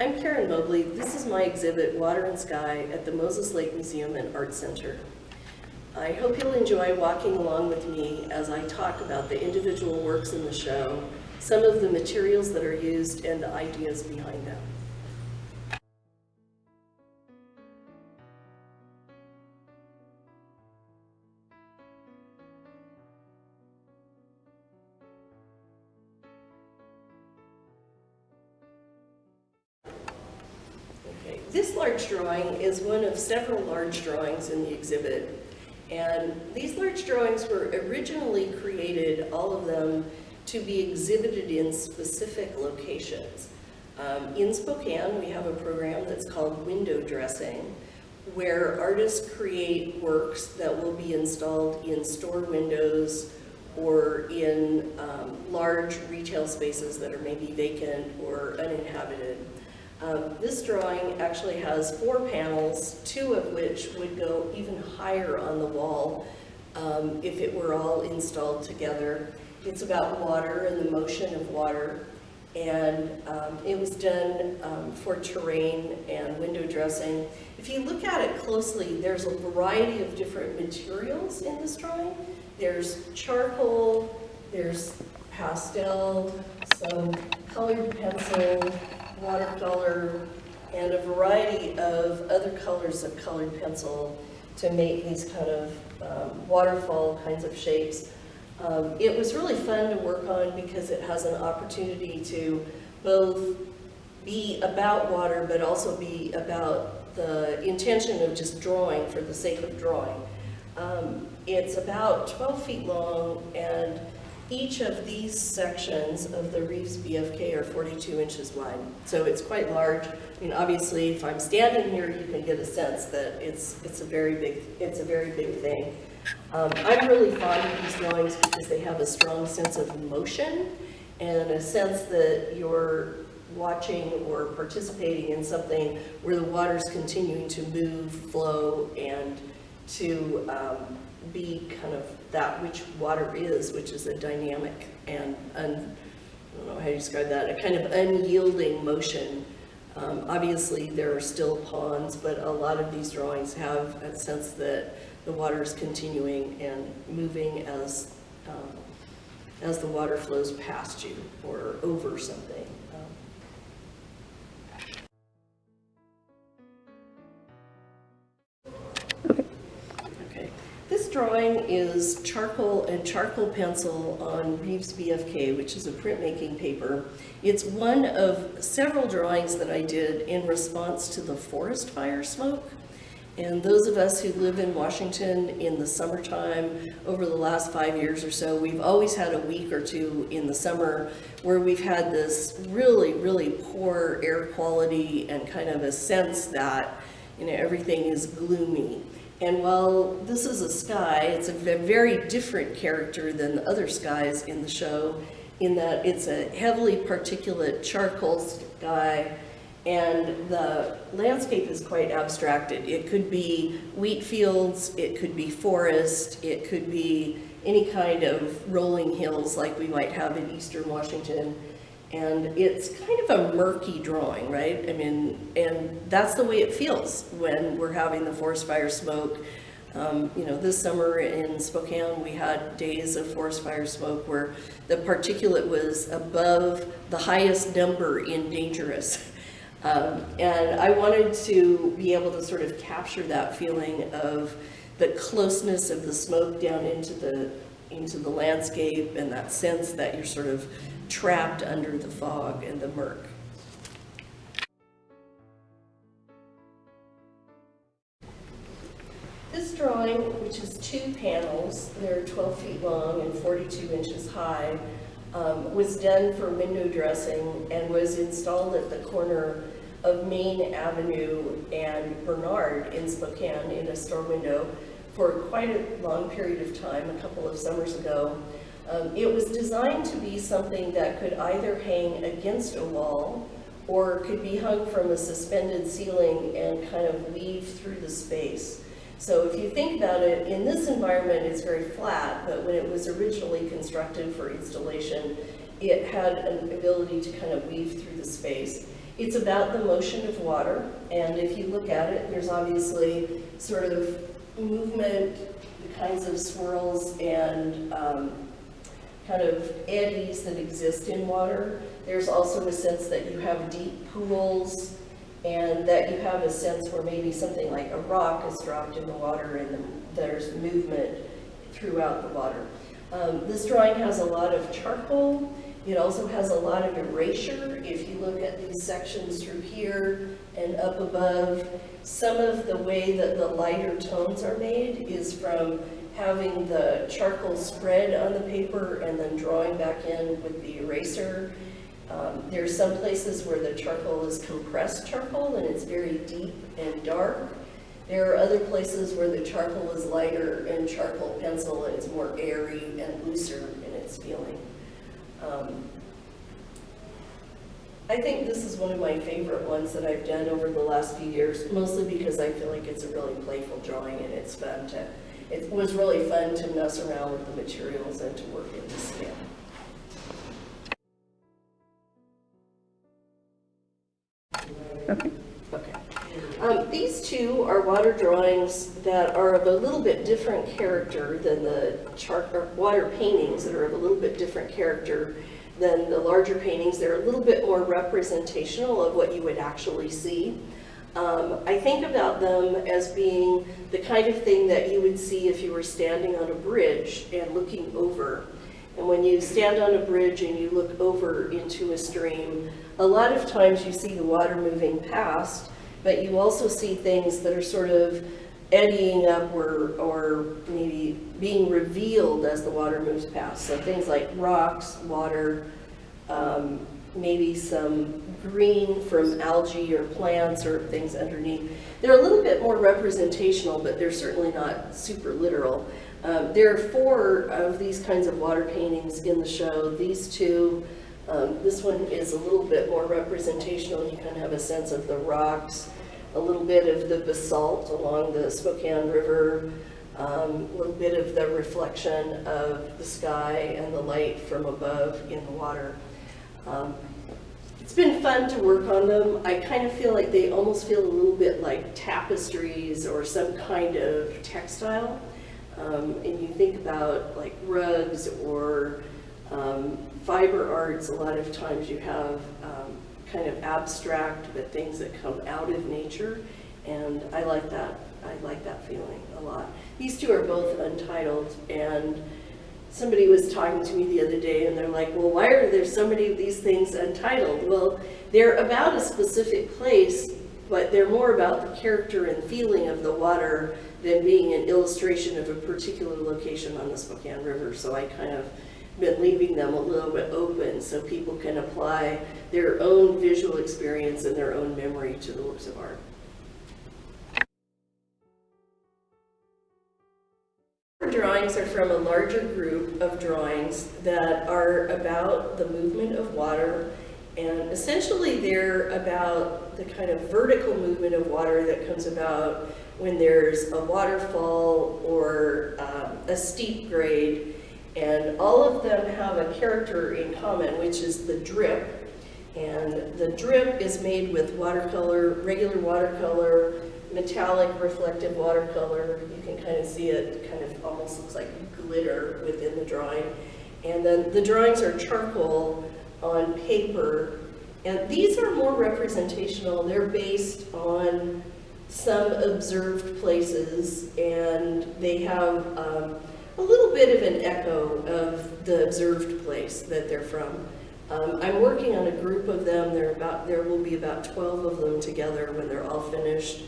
I'm Karen Mobley. This is my exhibit, Water and Sky, at the Moses Lake Museum and Art Center. I hope you'll enjoy walking along with me as I talk about the individual works in the show, some of the materials that are used, and the ideas behind them. This large drawing is one of several large drawings in the exhibit. And these large drawings were originally created, all of them, to be exhibited in specific locations. In Spokane, we have a program that's called window dressing, where artists create works that will be installed in store windows or in large retail spaces that are maybe vacant or uninhabited. This drawing actually has 4 panels, 2 of which would go even higher on the wall if it were all installed together. It's about water and the motion of water, and it was done for terrain and window dressing. If you look at it closely, there's a variety of different materials in this drawing. There's charcoal, there's pastel, some colored pencil, watercolor, and a variety of other colors of colored pencil to make these kind of waterfall kinds of shapes. It was really fun to work on because it has an opportunity to both be about water but also be about the intention of just drawing for the sake of drawing. It's about 12 feet long, and each of these sections of the Reeves BFK are 42 inches wide, so it's quite large. I mean, obviously, if I'm standing here, you can get a sense that it's a very big thing. I'm really fond of these drawings because they have a strong sense of motion and a sense that you're watching or participating in something where the water's continuing to move, flow, and to be kind of that which water is, which is a dynamic and, I don't know how you describe that, a kind of unyielding motion. Obviously there are still ponds, but a lot of these drawings have a sense that the water is continuing and moving as the water flows past you or over something. This drawing is charcoal and charcoal pencil on Reeves BFK, which is a printmaking paper. It's one of several drawings that I did in response to the forest fire smoke. And those of us who live in Washington in the summertime, over the last 5 years or so, we've always had a week or two in the summer where we've had this really, really poor air quality and kind of a sense that, you know, everything is gloomy. And while this is a sky, it's a very different character than the other skies in the show, in that it's a heavily particulate charcoal sky, and the landscape is quite abstracted. It could be wheat fields, it could be forest, it could be any kind of rolling hills like we might have in eastern Washington. And it's kind of a murky drawing, right? I mean, and that's the way it feels when we're having the forest fire smoke. You know, this summer in Spokane, we had days of forest fire smoke where the particulate was above the highest number in dangerous. And I wanted to be able to sort of capture that feeling of the closeness of the smoke down into the landscape, and that sense that you're sort of trapped under the fog and the murk. This drawing, which is 2 panels, they're 12 feet long and 42 inches high, was done for window dressing and was installed at the corner of Main Avenue and Bernard in Spokane in a store window for quite a long period of time, a couple of summers ago. It was designed to be something that could either hang against a wall or could be hung from a suspended ceiling and kind of weave through the space. So if you think about it, in this environment it's very flat, but when it was originally constructed for installation, it had an ability to kind of weave through the space. It's about the motion of water, and if you look at it, there's obviously sort of movement, the kinds of swirls and kind of eddies that exist in water. There's also a sense that you have deep pools, and that you have a sense where maybe something like a rock is dropped in the water and there's movement throughout the water. This drawing has a lot of charcoal. It also has a lot of erasure. If you look at these sections through here and up above, some of the way that the lighter tones are made is from having the charcoal spread on the paper and then drawing back in with the eraser. There's some places where the charcoal is compressed charcoal and it's very deep and dark. There are other places where the charcoal is lighter and charcoal pencil and it's more airy and looser in its feeling. I think this is one of my favorite ones that I've done over the last few years, mostly because I feel like it's a really playful drawing and it's fun to, it was really fun to mess around with the materials and to work in the scale. Okay. Okay. These two are water drawings that are of a little bit different character than the water paintings that are of a little bit different character than the larger paintings. They're a little bit more representational of what you would actually see. I think about them as being the kind of thing that you would see if you were standing on a bridge and looking over. And when you stand on a bridge and you look over into a stream, a lot of times you see the water moving past, but you also see things that are sort of eddying up or maybe being revealed as the water moves past. So things like rocks, water, maybe some green from algae or plants or things underneath. They're a little bit more representational, but they're certainly not super literal. There are 4 of these kinds of water paintings in the show. These two, this one is a little bit more representational. You kind of have a sense of the rocks, a little bit of the basalt along the Spokane River, a little bit of the reflection of the sky and the light from above in the water. It's been fun to work on them. I kind of feel like they almost feel a little bit like tapestries or some kind of textile. And you think about like rugs or fiber arts, a lot of times you have kind of abstract, but things that come out of nature, and I like that. I like that feeling a lot. These two are both untitled, and somebody was talking to me the other day, and they're like, well, why are there so many of these things untitled? Well, they're about a specific place, but they're more about the character and feeling of the water than being an illustration of a particular location on the Spokane River. So I kind of been leaving them a little bit open so people can apply their own visual experience and their own memory to the works of art. Drawings are from a larger group of drawings that are about the movement of water, and essentially they're about the kind of vertical movement of water that comes about when there's a waterfall or a steep grade, and all of them have a character in common, which is the drip. And the drip is made with watercolor, regular watercolor, metallic reflective watercolor. You can kind of see it kind of almost looks like glitter within the drawing. And then the drawings are charcoal on paper. And these are more representational. They're based on some observed places, and they have a little bit of an echo of the observed place that they're from. I'm working on a group of them. There will be about 12 of them together when they're all finished.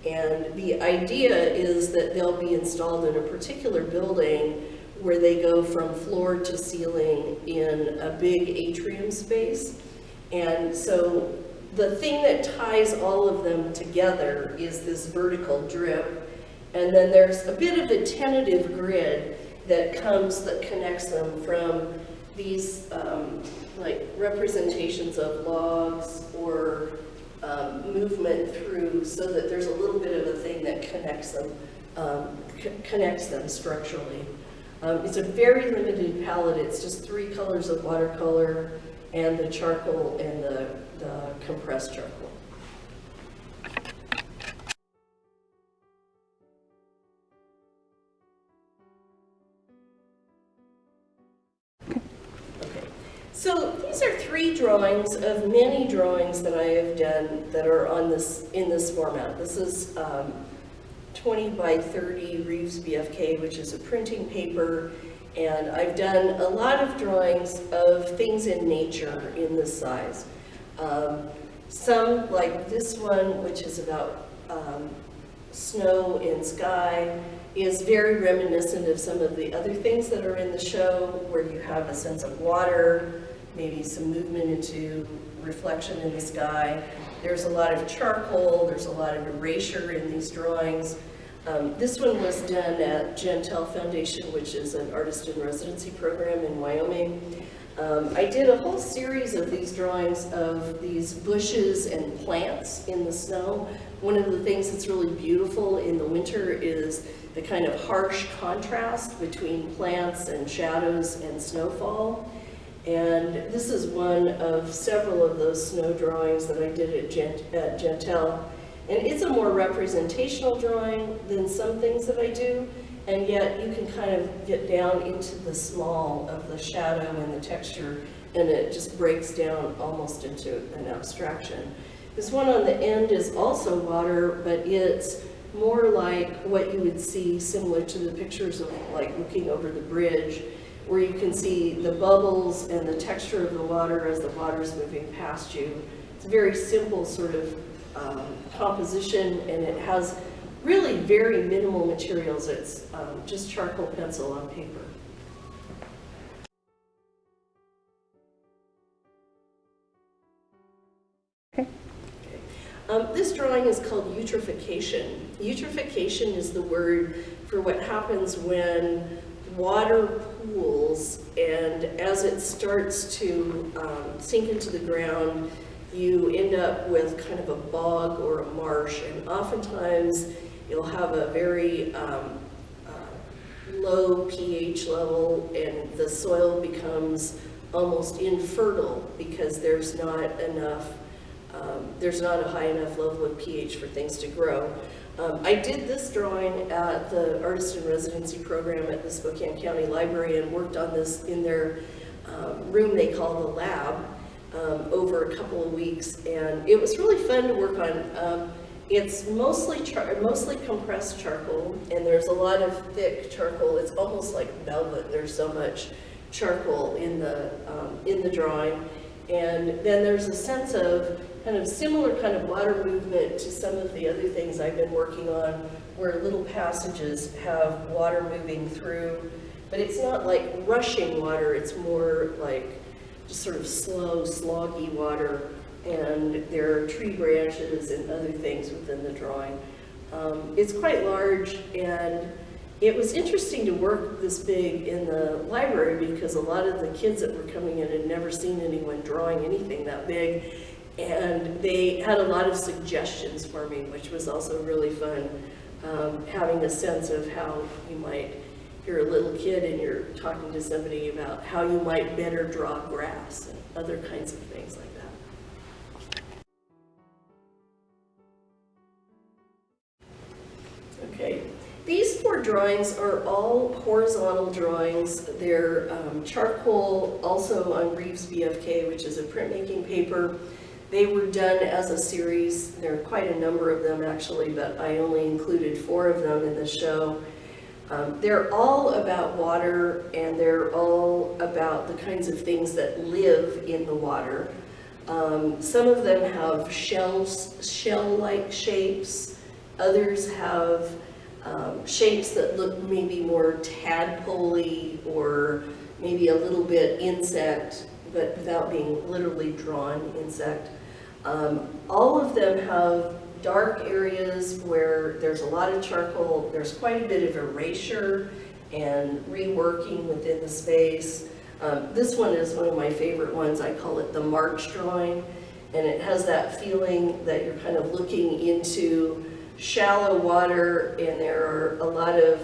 And the idea is that they'll be installed in a particular building where they go from floor to ceiling in a big atrium space. And so the thing that ties all of them together is this vertical drip. And then there's a bit of a tentative grid that connects them from these like representations of logs or movement through, so that there's a little bit of a thing that connects them structurally. It's a very limited palette. It's just 3 colors of watercolor and the charcoal and the the compressed charcoal. So these are 3 drawings of many drawings that I have done that are on in this format. This is 20 by 30 Reeves BFK, which is a printing paper, and I've done a lot of drawings of things in nature in this size. Some, like this one, which is about snow and sky, is very reminiscent of some of the other things that are in the show, where you have a sense of water, maybe some movement into reflection in the sky. There's a lot of charcoal, there's a lot of erasure in these drawings. This one was done at Gentile Foundation, which is an artist in residency program in Wyoming. I did a whole series of these drawings of these bushes and plants in the snow. One of the things that's really beautiful in the winter is the kind of harsh contrast between plants and shadows and snowfall. And this is one of several of those snow drawings that I did at Gentile. And it's a more representational drawing than some things that I do, and yet you can kind of get down into the small of the shadow and the texture, and it just breaks down almost into an abstraction. This one on the end is also water, but it's more like what you would see similar to the pictures of like looking over the bridge, where you can see the bubbles and the texture of the water as the water is moving past you. It's a very simple sort of composition, and it has really very minimal materials. It's just charcoal pencil on paper. Okay. This drawing is called Eutrophication. Eutrophication is the word for what happens when water pools, and as it starts to sink into the ground, you end up with kind of a bog or a marsh, and oftentimes you'll have a very low pH level, and the soil becomes almost infertile because there's not a high enough level of pH for things to grow. I did this drawing at the Artist in Residency program at the Spokane County Library and worked on this in their room they call the lab over a couple of weeks, and it was really fun to work on. It's mostly compressed charcoal, and there's a lot of thick charcoal. It's almost like velvet. There's so much charcoal in the drawing, and then there's a sense of kind of similar kind of water movement to some of the other things I've been working on, where little passages have water moving through, but it's not like rushing water. It's more like just sort of slow, sloggy water, and there are tree branches and other things within the drawing. It's quite large, and it was interesting to work this big in the library because a lot of the kids that were coming in had never seen anyone drawing anything that big, and they had a lot of suggestions for me, which was also really fun, having a sense of how you might, if you're a little kid and you're talking to somebody about how you might better draw grass and other kinds of things like that. Okay, these 4 drawings are all horizontal drawings. They're charcoal, also on Reeves BFK, which is a printmaking paper. They were done as a series. There are quite a number of them actually, but I only included 4 of them in the show. They're all about water, and they're all about the kinds of things that live in the water. Some of them have shell-like shapes. Others have shapes that look maybe more tadpole-y or maybe a little bit insect, but without being literally drawn insect. All of them have dark areas where there's a lot of charcoal. There's quite a bit of erasure and reworking within the space. This one is one of my favorite ones. I call it the March drawing, and it has that feeling that you're kind of looking into shallow water, and there are a lot of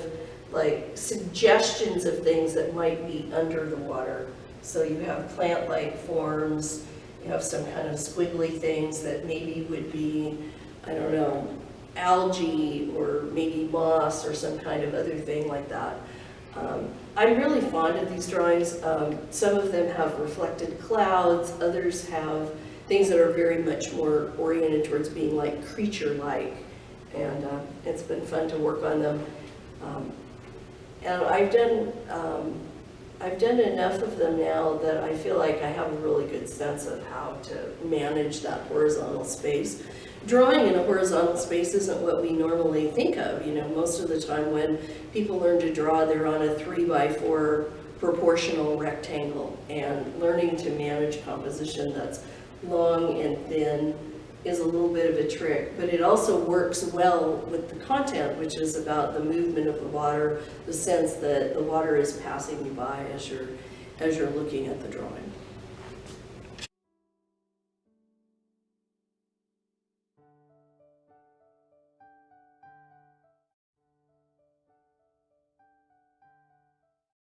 like suggestions of things that might be under the water. So you have plant-like forms, You have some kind of squiggly things that maybe would be, I don't know, algae or maybe moss or some kind of other thing like that. I'm really fond of these drawings. Some of them have reflected clouds, others have things that are very much more oriented towards being like creature-like, and it's been fun to work on them. And I've done enough of them now that I feel like I have a really good sense of how to manage that horizontal space. Drawing in a horizontal space isn't what we normally think of. You know, most of the time when people learn to draw, they're on a 3x4 proportional rectangle, and learning to manage composition that's long and thin is a little bit of a trick, but it also works well with the content, which is about the movement of the water, the sense that the water is passing you by as you're looking at the drawing.